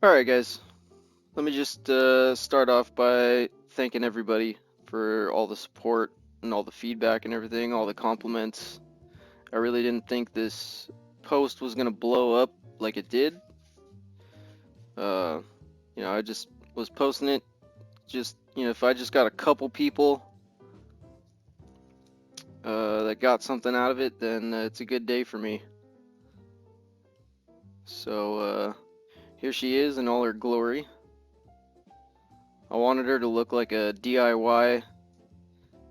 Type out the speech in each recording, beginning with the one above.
Alright guys, let me just start off by thanking everybody for all the support and all the feedback and everything, all the compliments. I really didn't think this post was gonna blow up like it did. I just was posting it, if I just got a couple people that got something out of it, then it's a good day for me. So here she is in all her glory. I wanted her to look like a DIY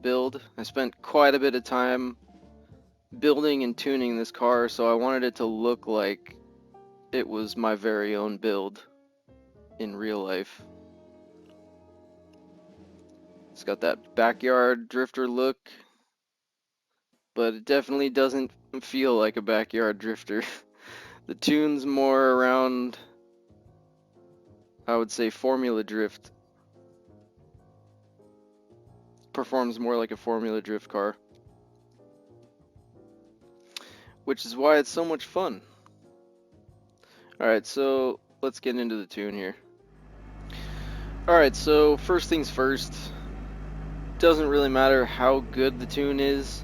build. I spent quite a bit of time building and tuning this car, so I wanted it to look like it was my very own build in real life. It's got that backyard drifter look, but it definitely doesn't feel like a backyard drifter. The tune's more around, I would say, Formula Drift. Performs more like a Formula Drift car, which is why it's so much fun. Alright, so let's get into the tune here. Alright, so first things first, doesn't really matter how good the tune is.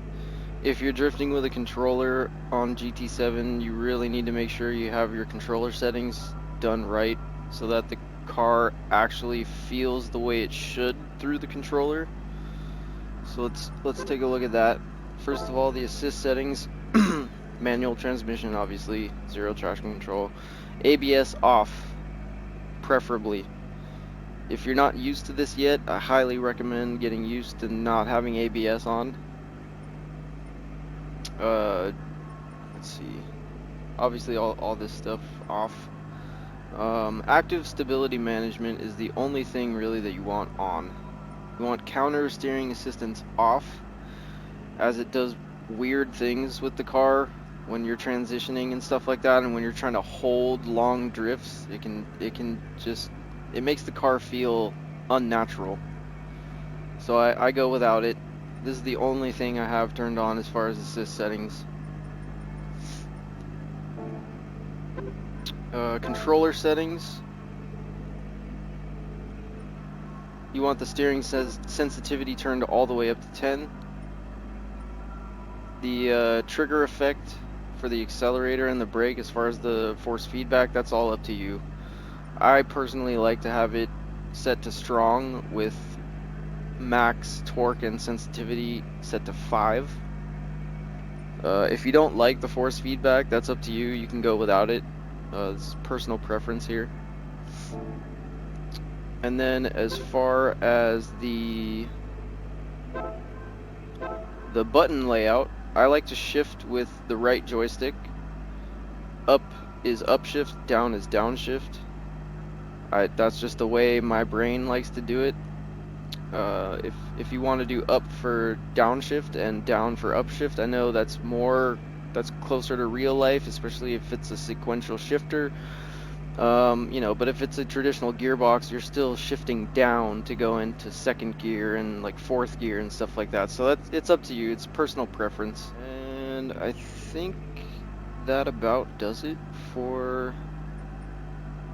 If you're drifting with a controller on GT7, you really need to make sure you have your controller settings done right so that the car actually feels the way it should through the controller. So let's take a look at that. First of all, the assist settings. Manual transmission, obviously, zero traction control. ABS off, preferably. If you're not used to this yet, I highly recommend getting used to not having ABS on. Let's see. Obviously, all this stuff off. Active stability management is the only thing really that you want on. You want counter steering assistance off, as it does weird things with the car when you're transitioning and stuff like that, and when you're trying to hold long drifts, it makes the car feel unnatural. So I go without it. This is the only thing I have turned on as far as assist settings. Controller settings. You want the steering sensitivity turned all the way up to 10. The trigger effect for the accelerator and the brake, as far as the force feedback, that's all up to you. I personally like to have it set to strong with max torque and sensitivity set to 5. If you don't like the force feedback, that's up to you. You can go without it. It's personal preference here. And then as far as the button layout, I like to shift with the right joystick. Up is upshift, down is downshift. That's just the way my brain likes to do it. If you want to do up for downshift and down for upshift, I know that's closer to real life, especially if it's a sequential shifter. But if it's a traditional gearbox, you're still shifting down to go into second gear and like fourth gear and stuff like that. So it's up to you. It's personal preference. And I think that about does it for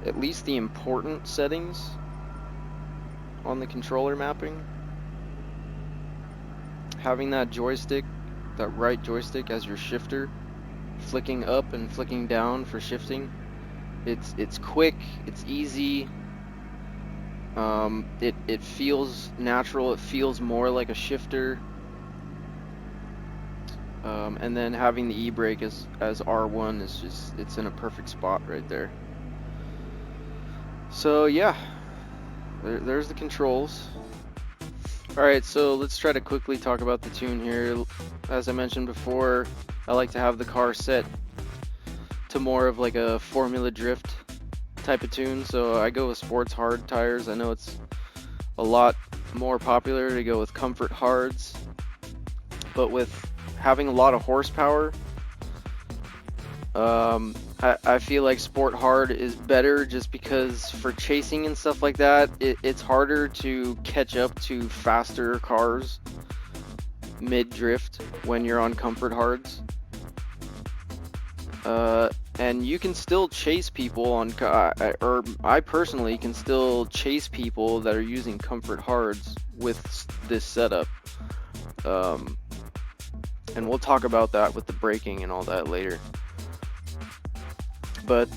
at least the important settings on the controller mapping. Having that joystick, that right joystick as your shifter, flicking up and flicking down for shifting. It's quick, it's easy, it feels natural, it feels more like a shifter, and then having the e-brake as R1 is just, it's in a perfect spot right there. So yeah, there's the controls. Alright, so let's try to quickly talk about the tune here. As I mentioned before, I like to have the car set to more of like a Formula Drift type of tune, so I go with sports hard tires. I know it's a lot more popular to go with comfort hards, but with having a lot of horsepower, I feel like sport hard is better, just because for chasing and stuff like that, it's harder to catch up to faster cars mid drift when you're on comfort hards. And you can still chase people on, or I personally can still chase people that are using comfort hards with this setup. And we'll talk about that with the braking and all that later. But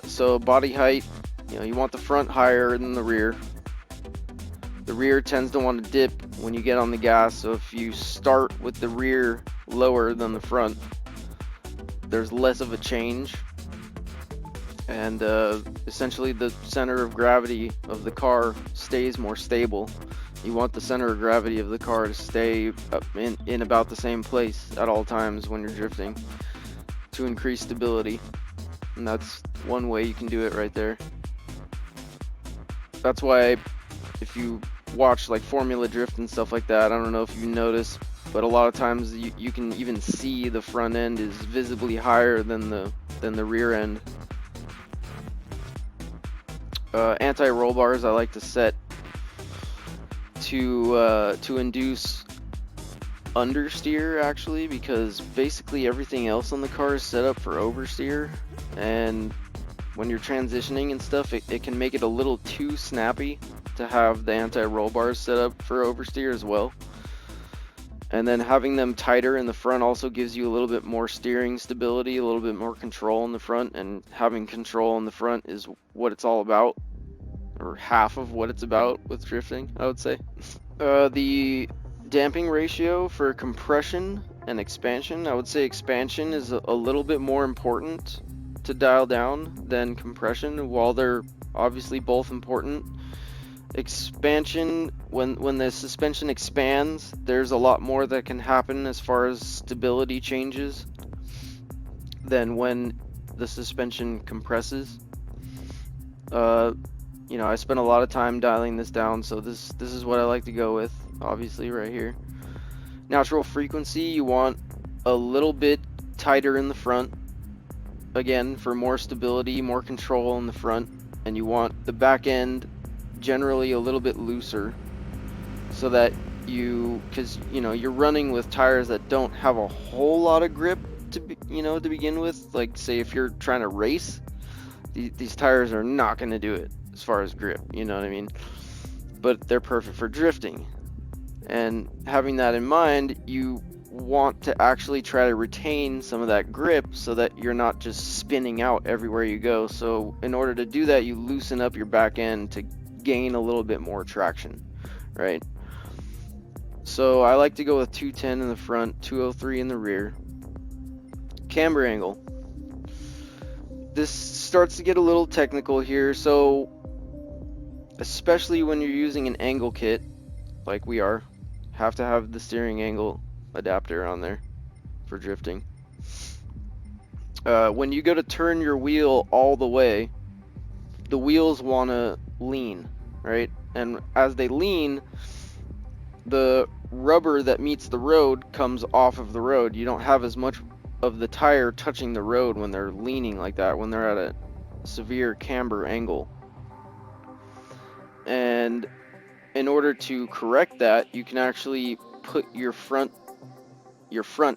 so body height, you want the front higher than the rear. The rear tends to want to dip when you get on the gas, so if you start with the rear lower than the front, there's less of a change. And essentially the center of gravity of the car stays more stable. You want the center of gravity of the car to stay up in about the same place at all times when you're drifting to increase stability. And that's one way you can do it right there. That's why if you watch like Formula Drift and stuff like that, I don't know if you notice, but a lot of times you can even see the front end is visibly higher than the rear end. Anti-roll bars I like to set to induce understeer, actually, because basically everything else on the car is set up for oversteer, and when you're transitioning and stuff, it can make it a little too snappy to have the anti-roll bars set up for oversteer as well. And then having them tighter in the front also gives you a little bit more steering stability, a little bit more control in the front, and having control in the front is what it's all about, or half of what it's about with drifting, I would say. The damping ratio for compression and expansion, I would say expansion is a little bit more important to dial down than compression, while they're obviously both important. Expansion, when the suspension expands, there's a lot more that can happen as far as stability changes than when the suspension compresses. I spent a lot of time dialing this down, so this is what I like to go with, obviously, right here. Natural frequency, you want a little bit tighter in the front, again, for more stability, more control in the front, and you want the back end generally a little bit looser, so that because you're running with tires that don't have a whole lot of grip to begin with. Like, say if you're trying to race, these tires are not going to do it as far as grip, you know what I mean? But they're perfect for drifting. And having that in mind, you want to actually try to retain some of that grip so that you're not just spinning out everywhere you go. So in order to do that, you loosen up your back end to gain a little bit more traction, right? So I like to go with 210 in the front, 203 in the rear. Camber angle. This starts to get a little technical here, so especially when you're using an angle kit like we are, have to have the steering angle adapter on there for drifting. When you go to turn your wheel all the way, the wheels want to lean, right? And as they lean, the rubber that meets the road comes off of the road. You don't have as much of the tire touching the road when they're leaning like that, when they're at a severe camber angle. And in order to correct that, you can actually put your front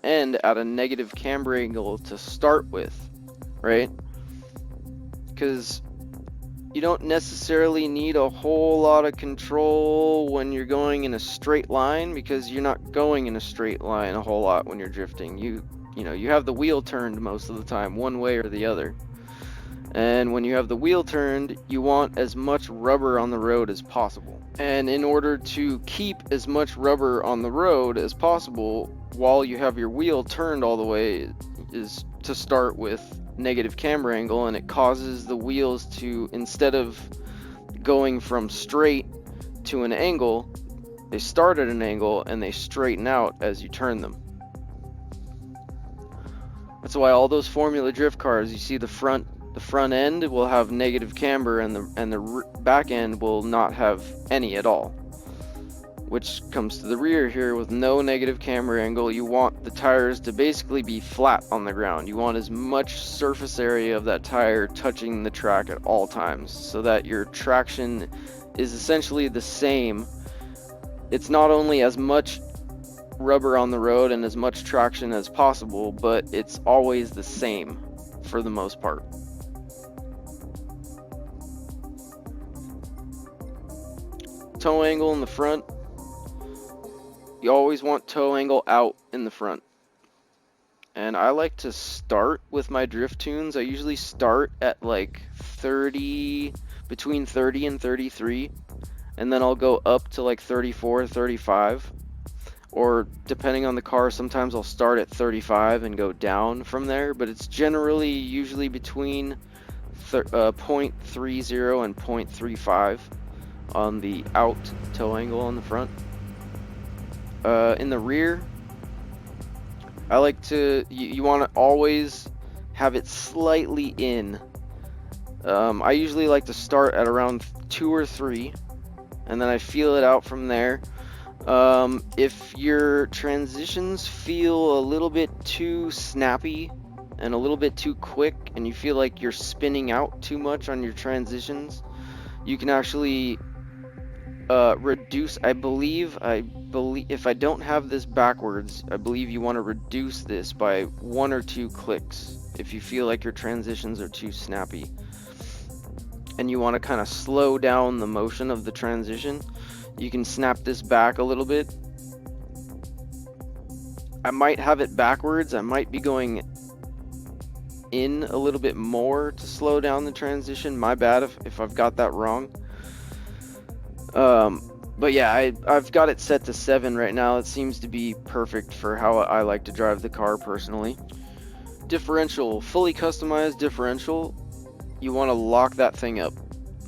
end at a negative camber angle to start with, right? Because you don't necessarily need a whole lot of control when you're going in a straight line, because you're not going in a straight line a whole lot when you're drifting. You have the wheel turned most of the time, one way or the other. And when you have the wheel turned, you want as much rubber on the road as possible. And in order to keep as much rubber on the road as possible while you have your wheel turned all the way, is to start with negative camber angle, and it causes the wheels to, instead of going from straight to an angle, they start at an angle and they straighten out as you turn them. That's why all those Formula Drift cars, you see the front end will have negative camber, and the back end will not have any at all. Which comes to the rear here with no negative camber angle. You want the tires to basically be flat on the ground. You want as much surface area of that tire touching the track at all times, so that your traction is essentially the same. It's not only as much rubber on the road and as much traction as possible, but it's always the same for the most part. Toe angle in the front. You always want toe angle out in the front. And I like to start with my drift tunes. I usually start at like 30, between 30 and 33, and then I'll go up to like 34, 35. Or depending on the car, sometimes I'll start at 35 and go down from there, but it's generally usually between 0.30 and 0.35 on the out toe angle on the front. In the rear, I like to, you want to always have it slightly in. I usually like to start at around 2 or 3, and then I feel it out from there. If your transitions feel a little bit too snappy and a little bit too quick, and you feel like you're spinning out too much on your transitions, you can actually reduce. I believe if I don't have this backwards, I believe you want to reduce this by 1 or 2 clicks if you feel like your transitions are too snappy, and you want to kind of slow down the motion of the transition. You can snap this back a little bit. I might have it backwards. I might be going in a little bit more to slow down the transition. My bad if I've got that wrong. But yeah, I've got it set to 7 right now. It seems to be perfect for how I like to drive the car personally. Differential, fully customized differential. You want to lock that thing up.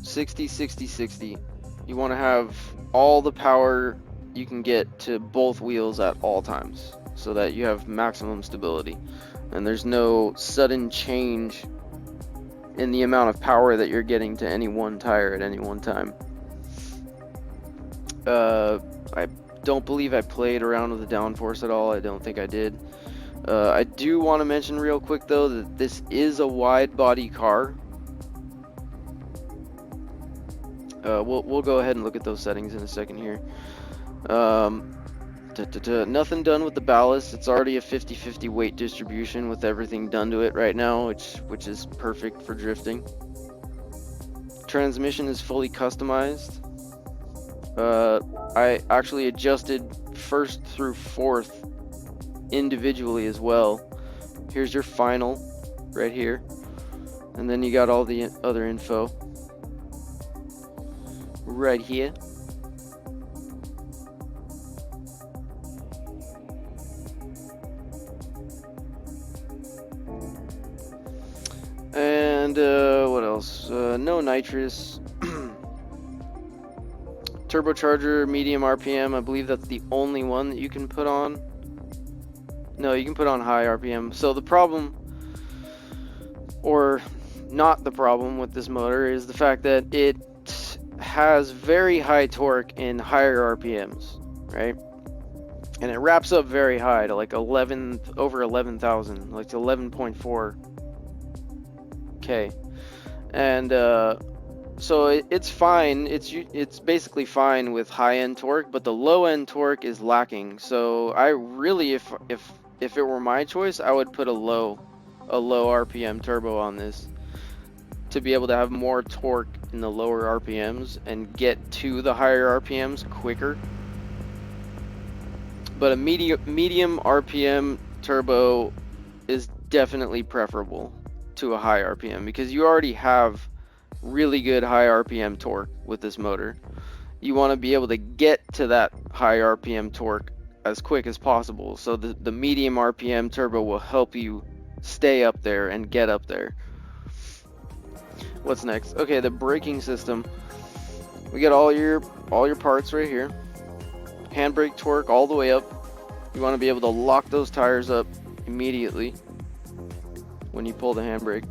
60, 60, 60. You want to have all the power you can get to both wheels at all times, so that you have maximum stability and there's no sudden change in the amount of power that you're getting to any one tire at any one time. I don't believe I played around with the downforce at all. I don't think I did. I do want to mention real quick though that this is a wide body car. We'll go ahead and look at those settings in a second here. Nothing done with the ballast. It's already a 50-50 weight distribution with everything done to it right now, which is perfect for drifting. Transmission is fully customized. I actually adjusted 1st through 4th individually as well. Here's your final right here, and then you got all the other info right here. And what else? No nitrous. Turbocharger, medium RPM. I believe that's the only one that you can put on. No, you can put on high RPM. So the problem, or not the problem with this motor, is the fact that it has very high torque in higher RPMs, right? And it wraps up very high to like over 11,000, like to 11.4 K. And so it's fine. It's basically fine with high-end torque, but the low-end torque is lacking. So I really, if it were my choice, I would put a low RPM turbo on this to be able to have more torque in the lower RPMs and get to the higher RPMs quicker. But a medium RPM turbo is definitely preferable to a high RPM, because you already have really good high RPM torque with this motor. You want to be able to get to that high RPM torque as quick as possible, so the medium RPM turbo will help you stay up there and get up there. What's next? Okay, the braking system. We got all your parts right here. Handbrake torque all the way up. You want to be able to lock those tires up immediately when you pull the handbrake.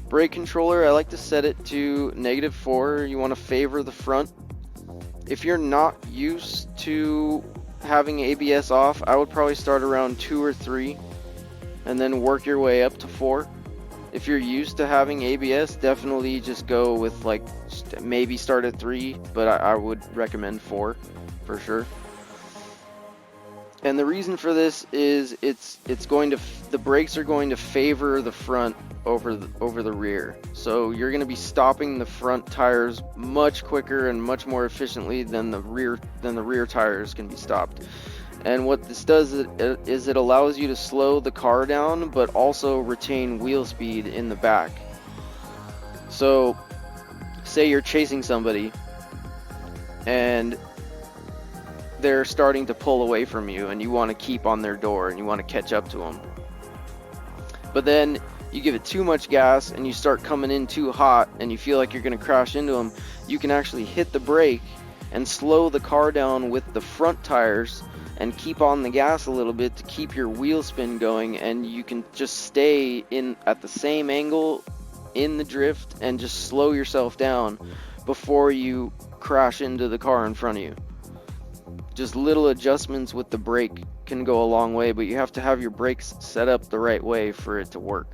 Brake controller, I like to set it to -4. You want to favor the front. If you're not used to having ABS off, I would probably start around 2 or 3 and then work your way up to 4. If you're used to having ABS, definitely just go with like maybe start at 3, but I would recommend 4 for sure. And the reason for this is it's going to the brakes are going to favor the front over the rear. So you're going to be stopping the front tires much quicker and much more efficiently than the rear tires can be stopped. And what this does is it allows you to slow the car down, but also retain wheel speed in the back. So say you're chasing somebody and they're starting to pull away from you, and you want to keep on their door and you want to catch up to them, but then you give it too much gas and you start coming in too hot and you feel like you're going to crash into them, you can actually hit the brake and slow the car down with the front tires and keep on the gas a little bit to keep your wheel spin going, and you can just stay in at the same angle in the drift and just slow yourself down before you crash into the car in front of you. Just little adjustments with the brake can go a long way, but you have to have your brakes set up the right way for it to work.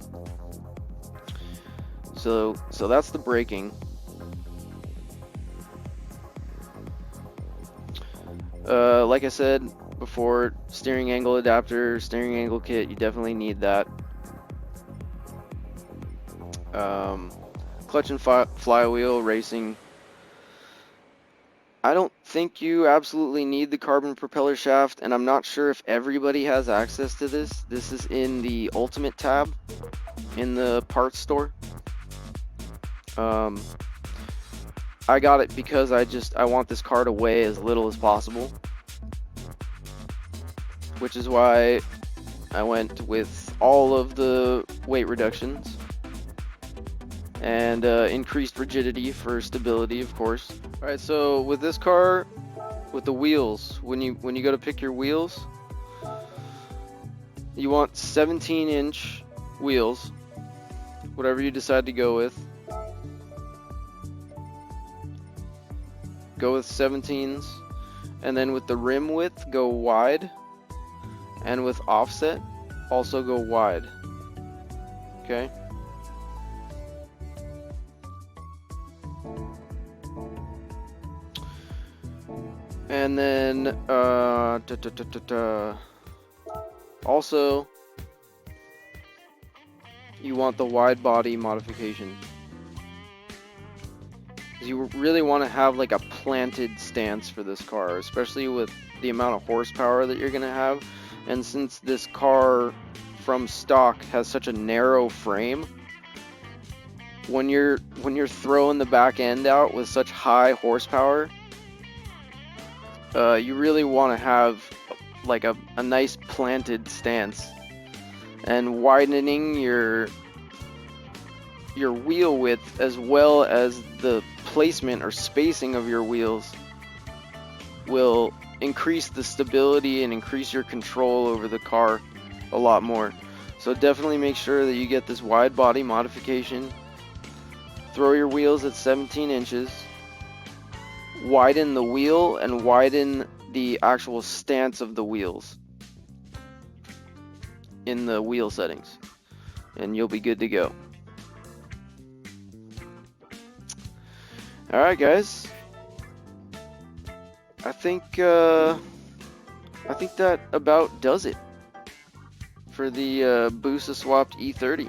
So that's the braking. Like I said before, steering angle adapter, steering angle kit, you definitely need that. Clutch and flywheel racing. I don't think you absolutely need the carbon propeller shaft, and I'm not sure if everybody has access to this. This is in the Ultimate tab in the parts store. I got it because I want this car to weigh as little as possible, which is why I went with all of the weight reductions and increased rigidity for stability, of course. Alright, so with this car, with the wheels, when you go to pick your wheels, you want 17-inch wheels, whatever you decide to go with. Go with 17s, and then with the rim width, go wide, and with offset, also go wide. Okay? And then also you want the wide body modification. You really want to have like a planted stance for this car, especially with the amount of horsepower that you're gonna have. And since this car from stock has such a narrow frame, when you're throwing the back end out with such high horsepower, you really want to have like a nice planted stance, and widening your wheel width as well as the placement or spacing of your wheels will increase the stability and increase your control over the car a lot more. So definitely make sure that you get this wide body modification. Throw your wheels at 17 inches. Widen the wheel and widen the actual stance of the wheels in the wheel settings, and you'll be good to go. Alright guys, I think that about does it for the Busa-swapped E30.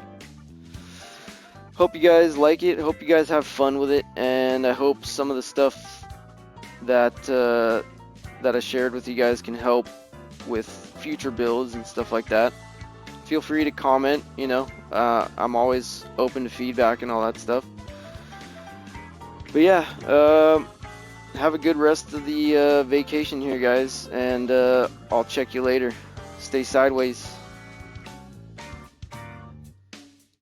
Hope you guys like it, hope you guys have fun with it, and I hope some of the stuff that I shared with you guys can help with future builds and stuff like that. Feel free to comment, you know, I'm always open to feedback and all that stuff. But yeah, have a good rest of the vacation here, guys, and I'll check you later. Stay sideways.